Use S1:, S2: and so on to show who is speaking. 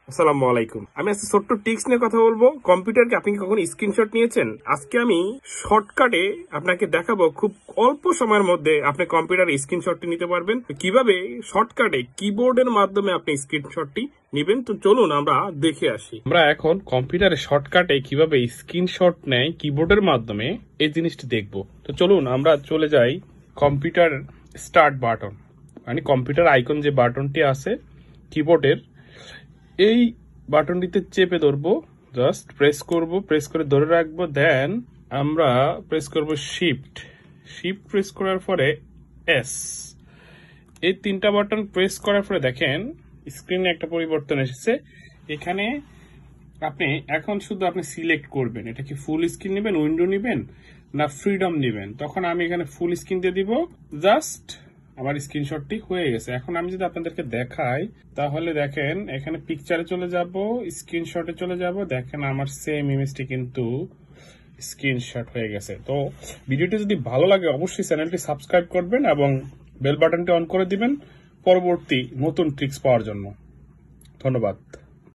S1: আসসালামু আলাইকুম। আমি আজকে ছোট্ট টিপস নিয়ে কথা বলবো। কম্পিউটারকে আপনি কি কখনো স্ক্রিনশট নিয়েছেন? আজকে আমি শর্টকাটে আপনাকে দেখাবো খুব অল্প সময়ের মধ্যে আপনি কম্পিউটার স্ক্রিনশটটি নিতে পারবেন। কিভাবে শর্টকাটে কিবোর্ডের মাধ্যমে আপনি স্ক্রিনশটটি নিবেন, তো চলুন আমরা দেখে আসি। আমরা এখন কম্পিউটারে শর্টকাটে কিভাবে স্ক্রিনশট নেয় কিবোর্ডের মাধ্যমে এই জিনিসটি দেখব। তো চলুন আমরা চলে যাই কম্পিউটার স্টার্ট বাটন, মানে কম্পিউটার আইকন যে বাটনটি আছে কিবোর্ডের, এই বাটনটিতে চেপে ধরবো, জাস্ট প্রেস করব, প্রেস করে ধরে রাখবো, দেন আমরা প্রেস করব শিফট প্রেস করার পরে এস। এই তিনটা বাটন প্রেস করার পরে দেখেন স্ক্রিনে একটা পরিবর্তন এসেছে। এখানে আপনি এখন শুধু আপনি সিলেক্ট করবেন এটা কি ফুল স্ক্রিন নেবেন, উইন্ডো নেবেন না ফ্রিডম নেবেন। তখন আমি এখানে ফুল স্ক্রিন দিয়ে দিব। জাস্ট আমার স্ক্রিনশটটি হয়ে গেছে। এখন আমি যদি আপনাদেরকে দেখাই তাহলে দেখেন এখানে পিকচারে চলে যাব, স্ক্রিনশটে চলে যাব, দেখেন আমার সেম ইমেজটি কিন্তু স্ক্রিনশট হয়ে গেছে। তো ভিডিওটি যদি ভালো লাগে অবশ্যই চ্যানেলটি সাবস্ক্রাইব করবেন এবং বেল বাটনটি অন করে দিবেন পরবর্তী নতুন ট্রিক্স পাওয়ার জন্য। ধন্যবাদ।